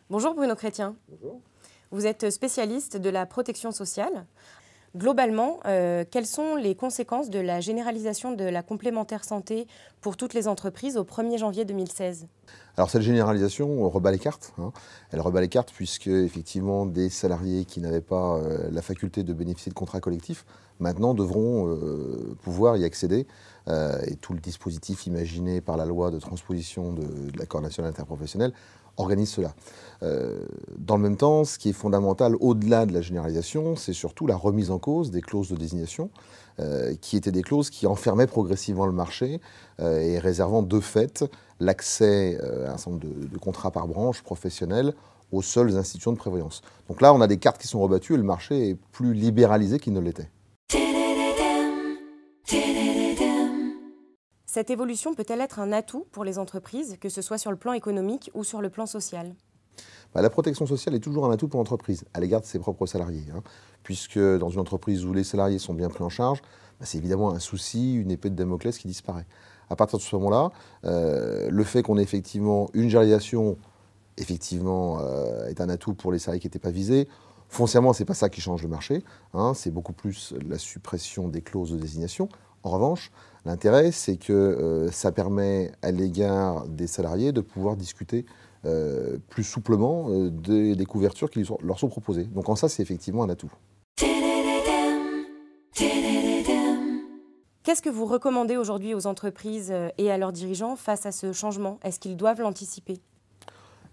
Bonjour Bruno Chrétien. Bonjour. Vous êtes spécialiste de la protection sociale. Globalement, quelles sont les conséquences de la généralisation de la complémentaire santé pour toutes les entreprises au 1er janvier 2016 ? Alors cette généralisation rebat les cartes. Elle rebat les cartes puisque effectivement des salariés qui n'avaient pas la faculté de bénéficier de contrats collectifs maintenant devront pouvoir y accéder. Et tout le dispositif imaginé par la loi de transposition de l'accord national interprofessionnel organise cela. Dans le même temps, ce qui est fondamental au-delà de la généralisation, c'est surtout la remise en cause des clauses de désignation, qui étaient des clauses qui enfermaient progressivement le marché et réservant de fait l'accès à un certain nombre de contrats par branche professionnels aux seules institutions de prévoyance. Donc là, on a des cartes qui sont rebattues et le marché est plus libéralisé qu'il ne l'était. Cette évolution peut-elle être un atout pour les entreprises, que ce soit sur le plan économique ou sur le plan social ? La protection sociale est toujours un atout pour l'entreprise, à l'égard de ses propres salariés. Puisque dans une entreprise où les salariés sont bien pris en charge, c'est évidemment un souci, une épée de Damoclès qui disparaît. À partir de ce moment-là, le fait qu'on ait effectivement une généralisation est un atout pour les salariés qui n'étaient pas visés. Foncièrement, ce n'est pas ça qui change le marché, c'est beaucoup plus la suppression des clauses de désignation. En revanche, l'intérêt, c'est que ça permet à l'égard des salariés de pouvoir discuter plus souplement des couvertures qui leur sont proposées. Donc en ça, c'est effectivement un atout. Qu'est-ce que vous recommandez aujourd'hui aux entreprises et à leurs dirigeants face à ce changement ? Est-ce qu'ils doivent l'anticiper ?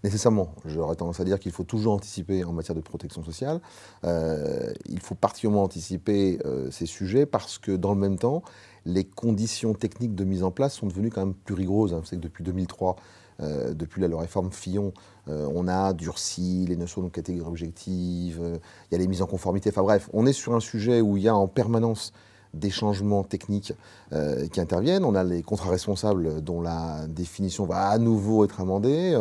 Nécessairement. J'aurais tendance à dire qu'il faut toujours anticiper en matière de protection sociale. Il faut particulièrement anticiper ces sujets parce que dans le même temps, les conditions techniques de mise en place sont devenues quand même plus rigoureuses. Vous savez que depuis 2003, depuis la réforme Fillon, on a durci les notions de catégorie objective, il y a les mises en conformité. Enfin bref, on est sur un sujet où il y a en permanence des changements techniques qui interviennent. On a les contrats responsables dont la définition va à nouveau être amendée.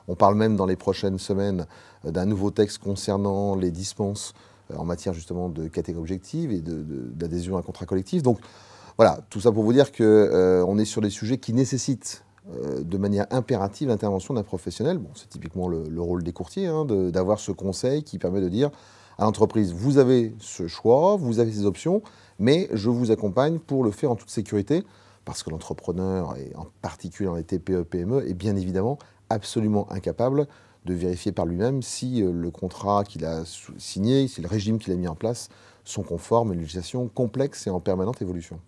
On parle même dans les prochaines semaines d'un nouveau texte concernant les dispenses en matière justement de catégorie objective et d'adhésion à un contrat collectif. Donc voilà, tout ça pour vous dire qu'on est sur des sujets qui nécessitent de manière impérative l'intervention d'un professionnel. Bon, c'est typiquement le rôle des courtiers, d'avoir ce conseil qui permet de dire à l'entreprise, vous avez ce choix, vous avez ces options, mais je vous accompagne pour le faire en toute sécurité, parce que l'entrepreneur, et en particulier dans les TPE, PME, est bien évidemment absolument incapable de vérifier par lui-même si le contrat qu'il a signé, si le régime qu'il a mis en place sont conformes à une législation complexe et en permanente évolution.